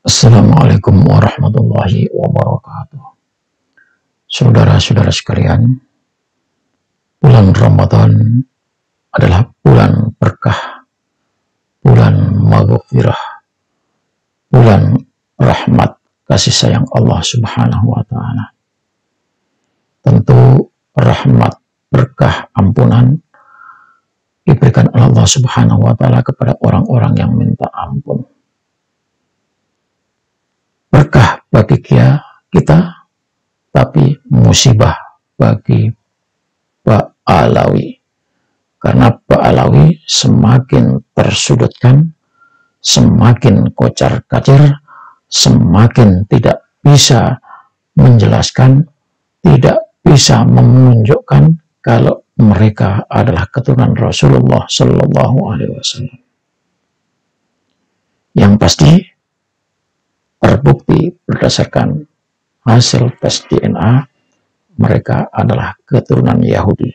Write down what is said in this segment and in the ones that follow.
Assalamualaikum warahmatullahi wabarakatuh. Saudara-saudara sekalian, bulan Ramadan adalah bulan berkah, bulan maghfirah, bulan rahmat kasih sayang Allah Subhanahu wa taala. Tentu rahmat, berkah, ampunan diberikan oleh Allah Subhanahu wa taala kepada orang-orang yang minta ampun. Berkah bagi kita, tapi musibah bagi Pak Alawi. Karena Pak Alawi semakin tersudutkan, semakin kocar-kacir, semakin tidak bisa menjelaskan, tidak bisa menunjukkan kalau mereka adalah keturunan Rasulullah Shallallahu Alaihi Wasallam. Yang pasti terbukti berdasarkan hasil tes DNA mereka adalah keturunan Yahudi.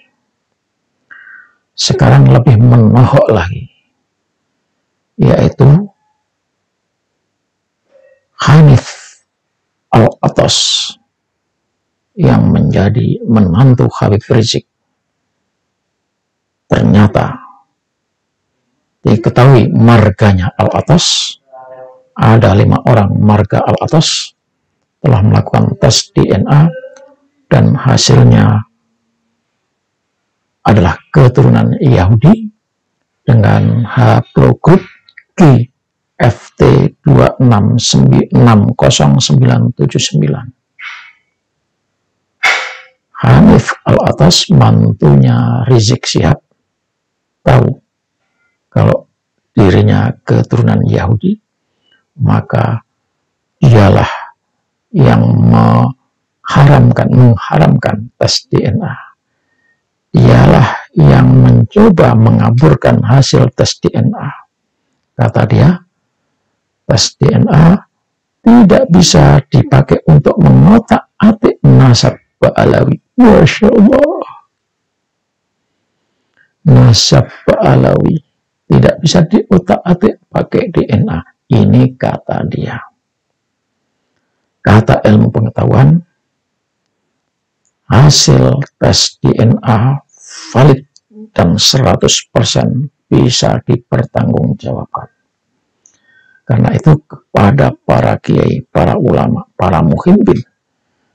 Sekarang lebih menohok lagi, yaitu Hanif Al-Atas yang menjadi menantu Habib Rizik. Ternyata diketahui marganya Al-Atas, ada 5 orang marga Al-Atas telah melakukan tes DNA dan hasilnya adalah keturunan Yahudi dengan haplogrup GFT 26609979. Hanif Al-Atas, mantunya Rizik Syihab, tahu kalau dirinya keturunan Yahudi, maka dialah yang mengharamkan tes DNA. Dialah yang mencoba mengaburkan hasil tes DNA. Kata dia, tes DNA tidak bisa dipakai untuk mengotak-atik nasab Pak Alawi. Masya Allah. Nasab Pak Alawi tidak bisa diotak-atik pakai DNA. Ini kata dia. Kata ilmu pengetahuan, hasil tes DNA valid dan 100% bisa dipertanggungjawabkan. Karena itu kepada para kiai, para ulama, para muhibbin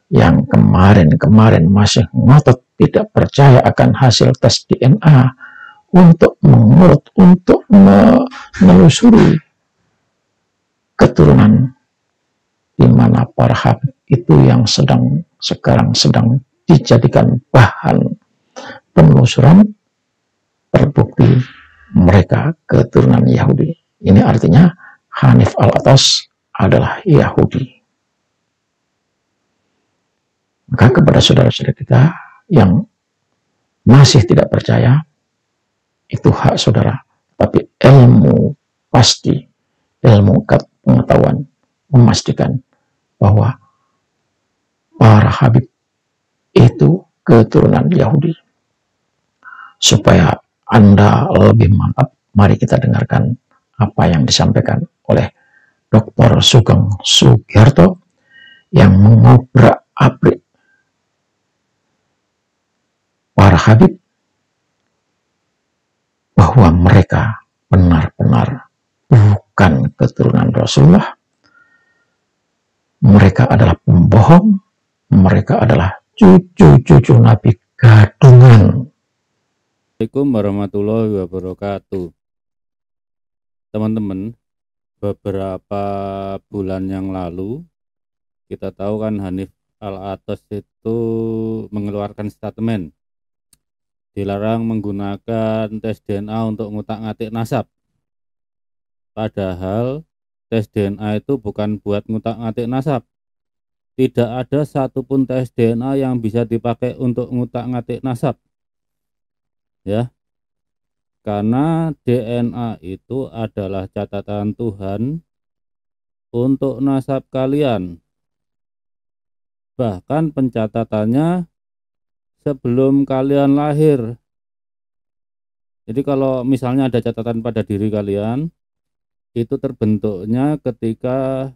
yang kemarin masih ngotot tidak percaya akan hasil tes DNA untuk mengurut, untuk menelusuri keturunan di mana para habib itu yang sekarang sedang dijadikan bahan penelusuran, terbukti mereka keturunan Yahudi. Ini artinya Hanif Al-Atas adalah Yahudi. Maka kepada saudara-saudara kita yang masih tidak percaya, itu hak saudara. Tapi ilmu pasti, ilmu pengetahuan memastikan bahwa para habib itu keturunan Yahudi. Supaya Anda lebih mantap, mari kita dengarkan apa yang disampaikan oleh Dr. Sugeng Sugiharto yang mengobrak-abrik para habib bahwa mereka benar-benar bukan keturunan Rasulullah. Mereka adalah pembohong, mereka adalah cucu-cucu Nabi gadungan. Assalamualaikum warahmatullahi wabarakatuh. Teman-teman, beberapa bulan yang lalu kita tahu kan Hanif Al-Atas itu mengeluarkan statement dilarang menggunakan tes DNA untuk ngutak-ngatik nasab. Padahal tes DNA itu bukan buat ngutak-ngatik nasab. Tidak ada satupun tes DNA yang bisa dipakai untuk ngutak-ngatik nasab. Ya. Karena DNA itu adalah catatan Tuhan untuk nasab kalian. Bahkan pencatatannya sebelum kalian lahir. Jadi kalau misalnya ada catatan pada diri kalian, itu terbentuknya ketika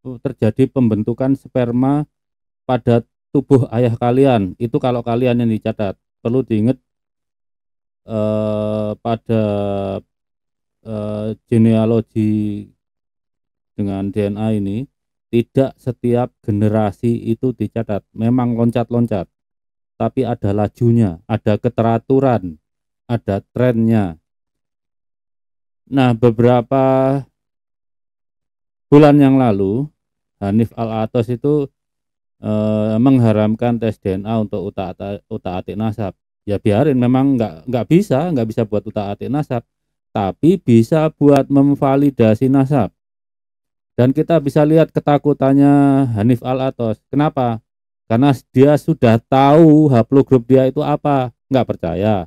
terjadi pembentukan sperma pada tubuh ayah kalian. Itu kalau kalian yang dicatat. Perlu diingat pada genealogi dengan DNA ini, tidak setiap generasi itu dicatat. Memang loncat-loncat, tapi ada lajunya, ada keteraturan, ada trennya. Nah, beberapa bulan yang lalu, Hanif Al-Atos itu mengharamkan tes DNA untuk utak-atik nasab. Ya biarin, memang nggak bisa buat utak-atik nasab, tapi bisa buat memvalidasi nasab. Dan kita bisa lihat ketakutannya Hanif Al-Atos. Kenapa? Karena dia sudah tahu haplogrup dia itu apa. Nggak percaya?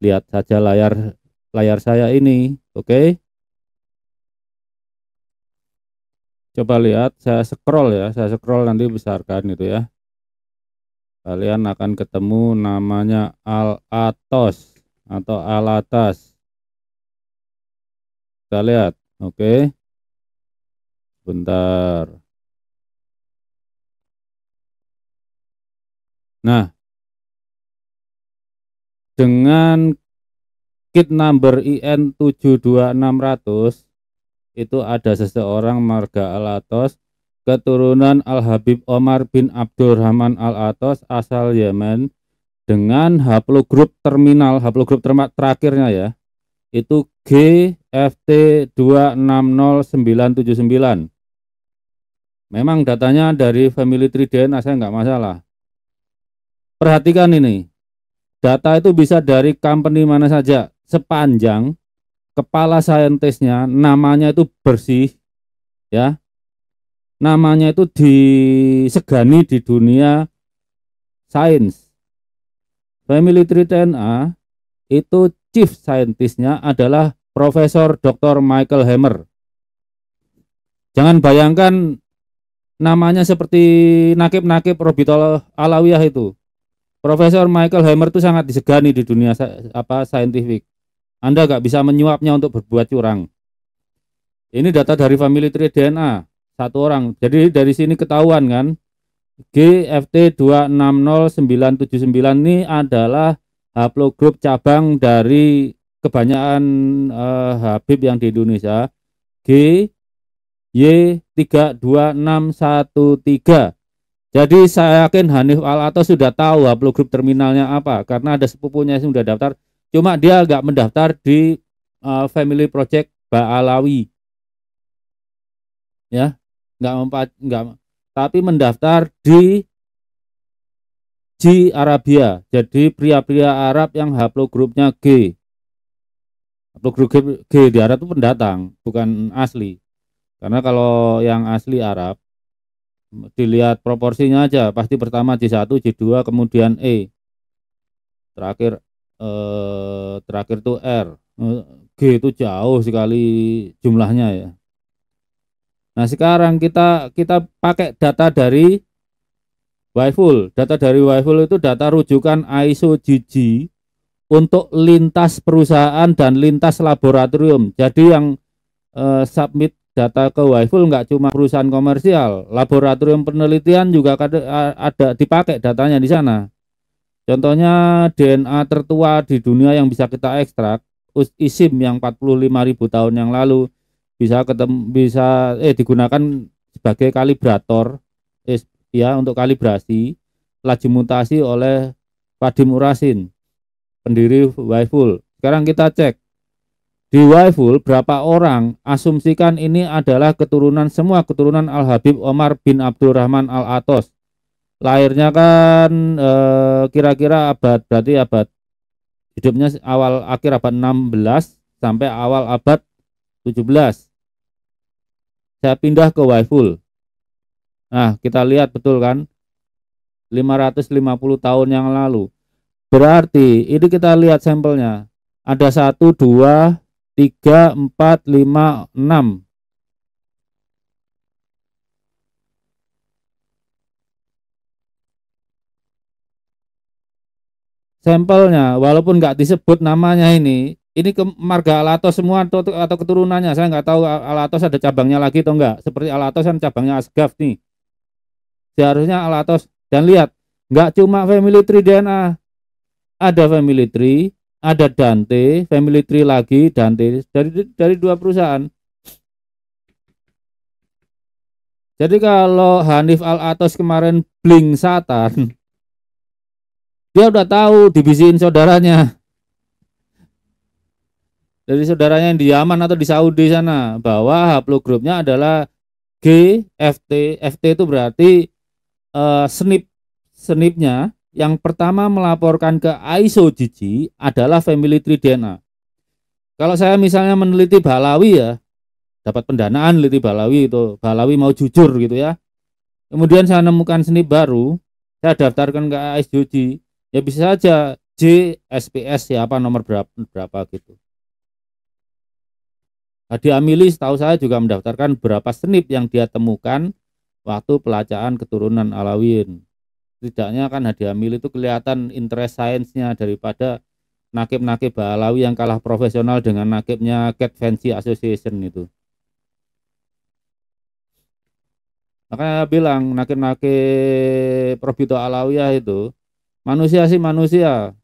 Lihat saja layar saya ini, oke? Coba lihat, saya scroll nanti besarkan itu ya. Kalian akan ketemu namanya Al-Atos atau Alatas. Kita lihat, oke? Bentar. Nah, dengan kit number IN 72600 itu ada seseorang marga Al-Atos, keturunan Al-Habib Omar bin Abdurrahman Al-Atos asal Yemen, dengan haplogrup terakhirnya ya, itu GFT260979. Memang datanya dari family tree DNA, saya nggak masalah. Perhatikan ini, data itu bisa dari company mana saja, sepanjang kepala saintisnya namanya itu bersih ya, namanya itu disegani di dunia sains. Family tree DNA itu chief scientistnya adalah Profesor Dr. Michael Hammer. Jangan bayangkan namanya seperti nakib-nakib Robitul Alawiyah itu. Profesor Michael Hammer itu sangat disegani di dunia saintifik. Anda nggak bisa menyuapnya untuk berbuat curang. Ini data dari family tree DNA satu orang. Jadi dari sini ketahuan kan, GFT260979 ini adalah haplogrup cabang dari kebanyakan Habib yang di Indonesia, GY32613. Jadi saya yakin Hanif Al-Atos sudah tahu haplogrup terminalnya apa, karena ada sepupunya yang sudah daftar. Cuma dia nggak mendaftar di Family Project Ba'alawi, ya, nggak, tapi mendaftar di Arabia. Jadi pria-pria Arab yang haplogrupnya G. Haplogrup G di Arab itu pendatang, bukan asli. Karena kalau yang asli Arab, dilihat proporsinya aja, pasti pertama J1, J2, kemudian E. Terakhir itu R. G itu jauh sekali jumlahnya ya. Nah, sekarang kita pakai data dari Waiful. Data dari Waiful itu data rujukan ISO GG untuk lintas perusahaan dan lintas laboratorium. Jadi yang submit data ke Waiful nggak cuma perusahaan komersial, laboratorium penelitian juga ada dipakai datanya di sana. Contohnya DNA tertua di dunia yang bisa kita ekstrak, ISIM yang 45.000 tahun yang lalu bisa digunakan sebagai kalibrator ya, untuk kalibrasi laju mutasi oleh Vadim Urasin, pendiri Waiful. Sekarang kita cek di Waiful berapa orang, asumsikan ini adalah semua keturunan Al-Habib Omar bin Abdurrahman Al-Atos. Lahirnya kan kira-kira berarti abad hidupnya akhir abad 16 sampai awal abad 17. Saya pindah ke Waiful. Nah, kita lihat betul kan, 550 tahun yang lalu. Berarti ini kita lihat sampelnya. Ada 1, 2, 3, 4, 5, 6. Sampelnya, walaupun nggak disebut namanya ini, ini ke marga Alatos semua atau keturunannya. Saya nggak tahu Alatos ada cabangnya lagi atau enggak. Seperti Alatos kan cabangnya Asgaf nih. Seharusnya Alatos, dan lihat, nggak cuma family tree DNA, ada family tree, ada Dante, family tree lagi Dante dari dua perusahaan. Jadi kalau Hanif Al-Atos kemarin bling Satan, dia udah tahu dibisiin saudaranya, dari saudaranya yang di Yaman atau di Saudi sana, bahwa haplogroupnya adalah GFT. FT itu berarti snipnya yang pertama melaporkan ke ISO-GG adalah family tree DNA. Kalau saya misalnya meneliti Balawi ya, dapat pendanaan meneliti Balawi, itu Balawi mau jujur gitu ya. Kemudian saya nemukan snip baru, saya daftarkan ke ISO-GG, ya bisa saja J SPS ya, apa nomor berapa gitu. Hadi Amili setahu saya juga mendaftarkan berapa snip yang dia temukan waktu pelacakan keturunan Alawin. Setidaknya kan Hadi Amili itu kelihatan interest science-nya daripada nakib-nakib Alawi yang kalah profesional dengan nakibnya Cat Fancy Association itu. Makanya bilang nakib-nakib Probito Alawiyah itu manusia sih manusia,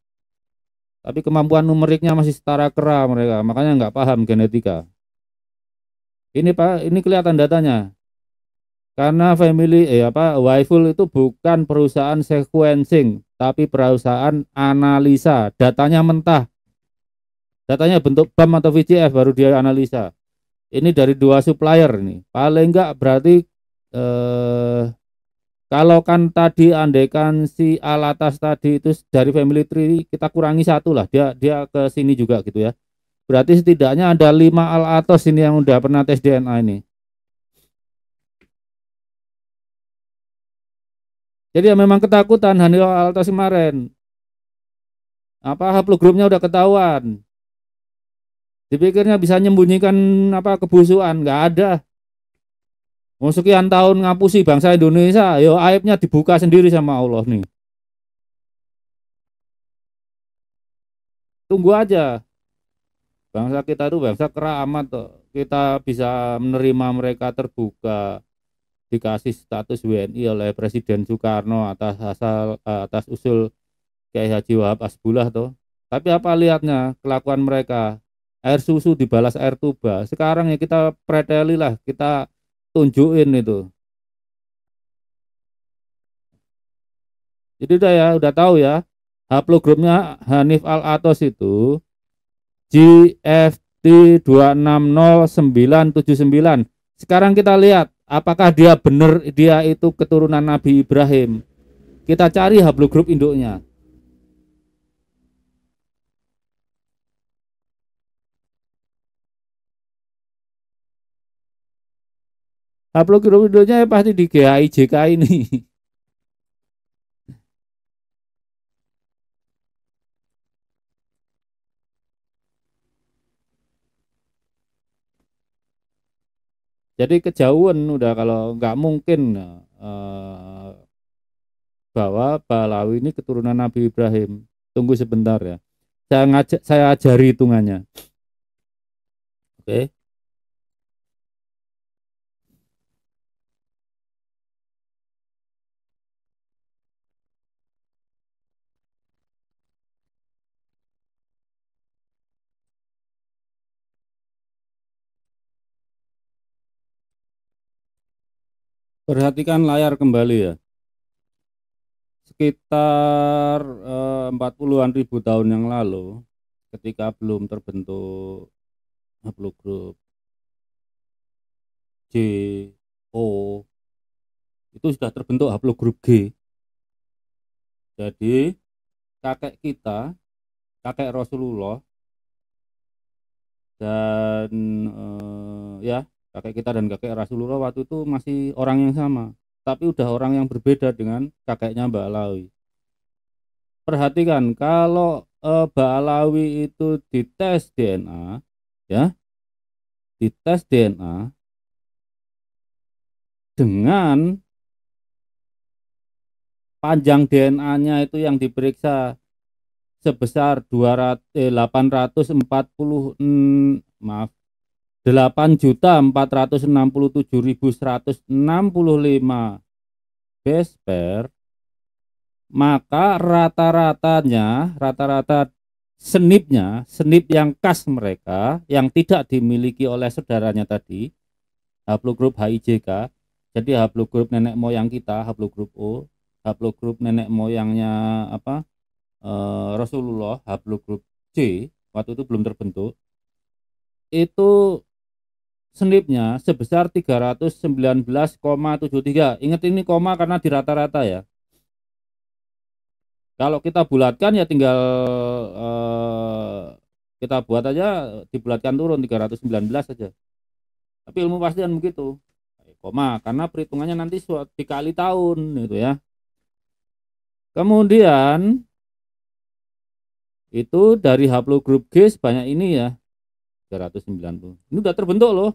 tapi kemampuan numeriknya masih setara kera mereka, makanya nggak paham genetika. Ini Pak, ini kelihatan datanya. Karena Waiful itu bukan perusahaan sequencing, tapi perusahaan analisa. Datanya mentah. Datanya bentuk BAM atau VCF baru dia analisa. Ini dari dua supplier nih. Paling enggak berarti kalau kan tadi andaikan si Alatas tadi itu dari family tree kita kurangi satu lah. Dia ke sini juga gitu ya. Berarti setidaknya ada 5 Alatos ini yang udah pernah tes DNA ini. Jadi ya memang ketakutan Hanil Alatos kemarin. Apa haplogroupnya udah ketahuan. Dipikirnya bisa menyembunyikan apa kebusukan, nggak ada. Mau sekian tahun ngapusi bangsa Indonesia, yo aibnya dibuka sendiri sama Allah nih. Tunggu aja. Bangsa kita itu bangsa keramat tuh. Kita bisa menerima mereka terbuka, dikasih status WNI oleh Presiden Soekarno atas usul Kiai Haji Wahab Asbullah tuh. Tapi apa lihatnya kelakuan mereka? Air susu dibalas air tuba. Sekarang ya kita preteli lah, kita tunjukin itu. Jadi udah ya, udah tahu ya. Haplogroupnya Hanif Al-Atos itu GFT 2600979. Sekarang kita lihat apakah dia benar dia itu keturunan Nabi Ibrahim. Kita cari haplogroup induknya. Haplogroup induknya pasti di GHIJK ini. Jadi kejauhan udah, kalau nggak mungkin bahwa Balawi ini keturunan Nabi Ibrahim. Tunggu sebentar ya. Saya ajari hitungannya. Oke. Perhatikan layar kembali ya. Sekitar 40-an ribu tahun yang lalu, ketika belum terbentuk haplogroup J, O, itu sudah terbentuk haplogroup G. Jadi kakek kita, kakek Rasulullah, dan ya kakek kita dan kakek Rasulullah waktu itu masih orang yang sama, tapi udah orang yang berbeda dengan kakeknya Mbak Alawi. Perhatikan kalau Mbak Alawi itu dites DNA, ya, dites DNA dengan panjang DNA-nya itu yang diperiksa sebesar 8.467.165 base pair, maka rata-rata senip yang khas mereka yang tidak dimiliki oleh saudaranya tadi, haplogrup HIJK. Jadi haplogrup nenek moyang kita, haplogrup O, haplogrup nenek moyangnya Rasulullah, haplogrup C, waktu itu belum terbentuk, itu senipnya sebesar 319,73. Ingat ini koma karena di rata-rata ya. Kalau kita bulatkan ya tinggal kita buat aja, dibulatkan turun 319 saja. Tapi ilmu pastian begitu. Koma karena perhitungannya nanti dikali tahun gitu ya. Kemudian itu dari haplogrup G sebanyak ini ya, 390. Ini udah terbentuk loh.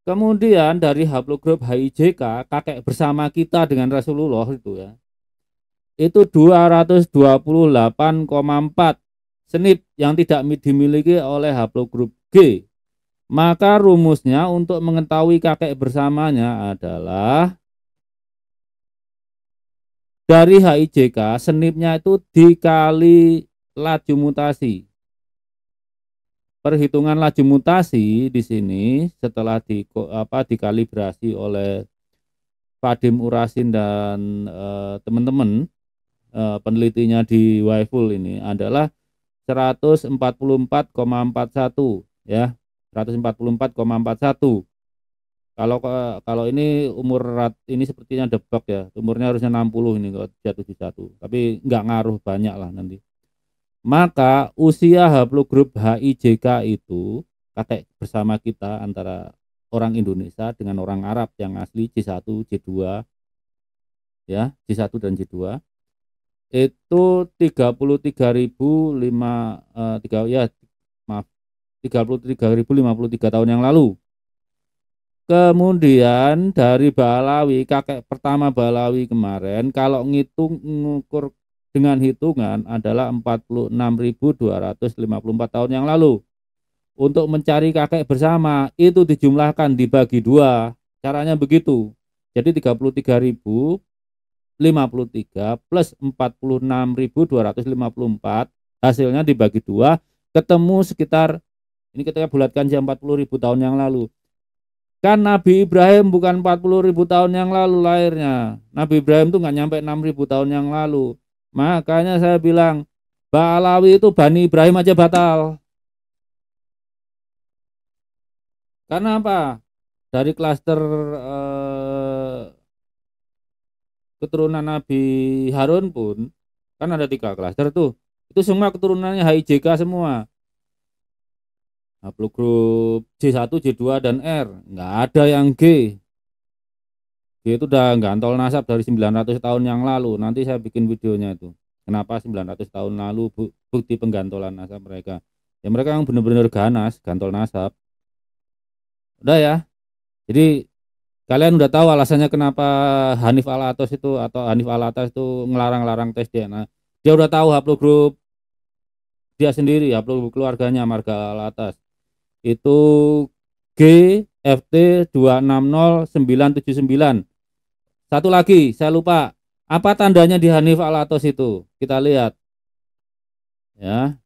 Kemudian dari haplogrup HIJK, kakek bersama kita dengan Rasulullah itu ya, itu 228,4 senip yang tidak dimiliki oleh haplogrup G. Maka rumusnya untuk mengetahui kakek bersamanya adalah dari HIJK senipnya itu dikali laju mutasi. Perhitungan laju mutasi di sini setelah dikalibrasi oleh Vadim Urasin dan teman-teman penelitinya di Waiful ini adalah 144,41 ya, 144,41. Kalau ini ini sepertinya debak ya, umurnya harusnya 60 ini kalau 71, tapi nggak ngaruh banyak lah nanti. Maka usia haplogrup HIJK itu kakek bersama kita antara orang Indonesia dengan orang Arab yang asli C1, C2 ya, C1 dan C2 itu 33.053 tahun yang lalu. Kemudian dari Balawi, kakek pertama Balawi kemarin kalau ngukur dengan hitungan adalah 46.254 tahun yang lalu. Untuk mencari kakek bersama itu dijumlahkan dibagi 2. Caranya begitu. Jadi 33.053 plus 46.254 hasilnya dibagi 2, ketemu sekitar, ini kita bulatkan jam 40.000 tahun yang lalu. Kan Nabi Ibrahim bukan 40.000 tahun yang lalu lahirnya. Nabi Ibrahim tuh nggak nyampe 6.000 tahun yang lalu. Makanya saya bilang Balawi itu Bani Ibrahim aja batal. Karena apa? Dari klaster keturunan Nabi Harun pun kan ada 3 klaster tuh. Itu semua keturunannya HIJK semua. Haplogrup J1, J2 dan R. Nggak ada yang G. G itu udah gantol nasab dari 900 tahun yang lalu. Nanti saya bikin videonya itu. Kenapa 900 tahun lalu bukti penggantolan nasab mereka. Ya mereka yang benar-benar ganas, gantol nasab. Udah ya. Jadi kalian udah tahu alasannya kenapa Hanif Alatas itu ngelarang-larang tes DNA. Dia udah tahu haplogrup dia sendiri, haplogrup keluarganya marga Alatas. Itu GFT 260979. Satu lagi, saya lupa. Apa tandanya di Hanif Alatas itu? Kita lihat. Ya.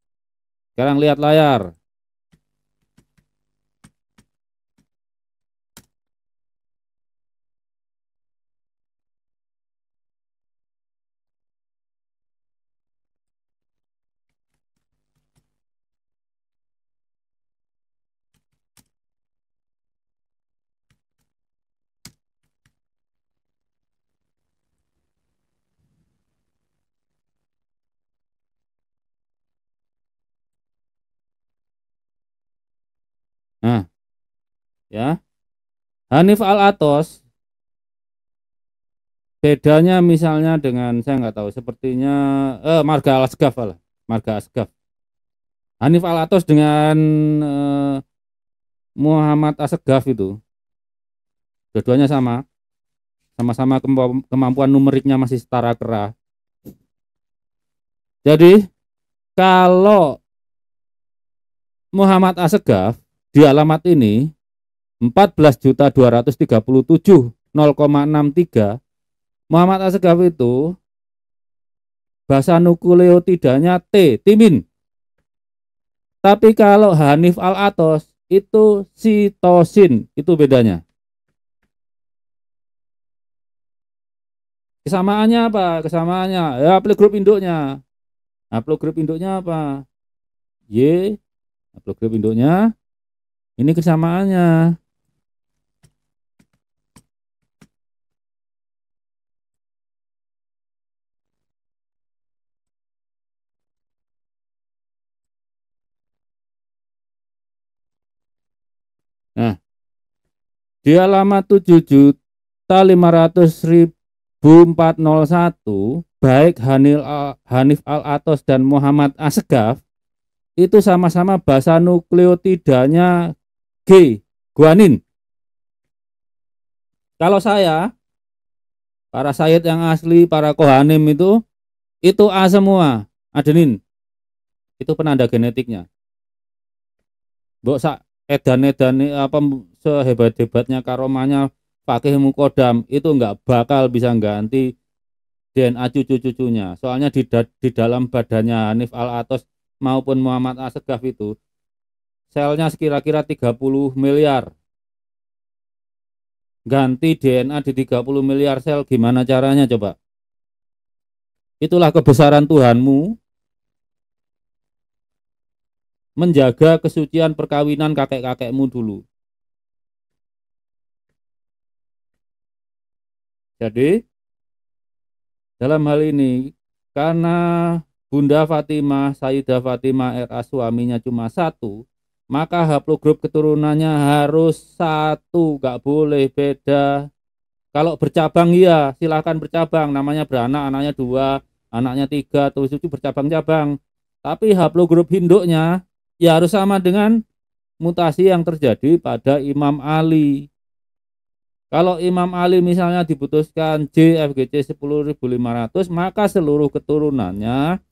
Sekarang lihat layar. Nah, ya. Hanif Alatas bedanya misalnya dengan saya nggak tahu, sepertinya marga Al-Asgaf lah, marga Asgaf. Hanif Alatas dengan Muhammad Asgaf itu dua-duanya sama-sama kemampuan numeriknya masih setara kera. Jadi Kalau Muhammad Assegaf di alamat ini 14.237.0,63, Muhammad Assegaf itu bahasa nukleotidanya T, timin. Tapi kalau Hanif Al-Athos itu sitosin, itu bedanya. Kesamaannya apa? Kesamaannya ya haplogrup induknya. Haplogrup induknya apa? Y. Haplogrup induknya ini kesamaannya. Nah, di alamat 7.500.401 baik Hanif Al-Athos dan Muhammad Assegaf itu sama-sama basa nukleotidanya G, guanin. Kalau saya, para Sayyid yang asli, para Kohanim itu A semua, adenin. Itu penanda genetiknya. Mbok sak edan-edan apa sehebat-hebatnya karomahnya Fakih Mukodam itu nggak bakal bisa ganti DNA cucu-cucunya. Soalnya di dalam badannya Hanif Al-Athos maupun Muhammad Assegaf itu selnya sekira-kira 30 miliar. Ganti DNA di 30 miliar sel gimana caranya coba? Itulah kebesaran Tuhanmu menjaga kesucian perkawinan kakek-kakekmu dulu. Jadi dalam hal ini karena Bunda Fatimah, Sayyidah Fatimah RA suaminya cuma satu, maka haplogrup keturunannya harus satu, gak boleh beda. Kalau bercabang ya silahkan bercabang, namanya beranak, anaknya 2, anaknya 3, terus itu bercabang-cabang. Tapi haplogrup induknya ya harus sama dengan mutasi yang terjadi pada Imam Ali. Kalau Imam Ali misalnya diputuskan J FGC 10.500, maka seluruh keturunannya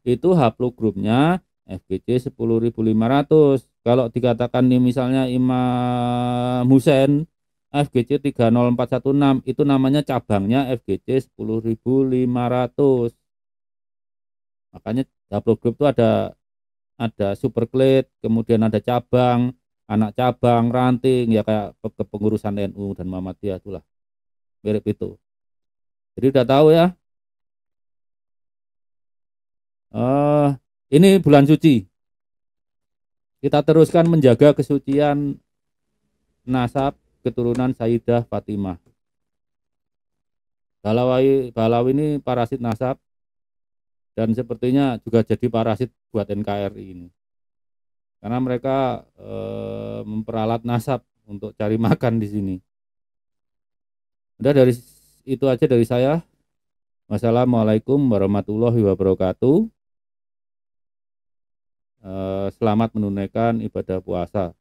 itu haplogrupnya FGC 10.500. Kalau dikatakan nih misalnya Imam Husain FGC 30416, itu namanya cabangnya FGC 10.500. Makanya haplogrup itu ada superklade, kemudian ada cabang, anak cabang, ranting, ya kayak kepengurusan NU dan Muhammadiyah itulah. Mirip itu. Jadi udah tahu ya. Ini bulan suci. Kita teruskan menjaga kesucian nasab keturunan Sayyidah Fatimah. Balawi ini parasit nasab dan sepertinya juga jadi parasit buat NKRI ini. Karena mereka memperalat nasab untuk cari makan di sini. Udah dari itu aja dari saya. Wassalamualaikum warahmatullahi wabarakatuh. Selamat menunaikan ibadah puasa.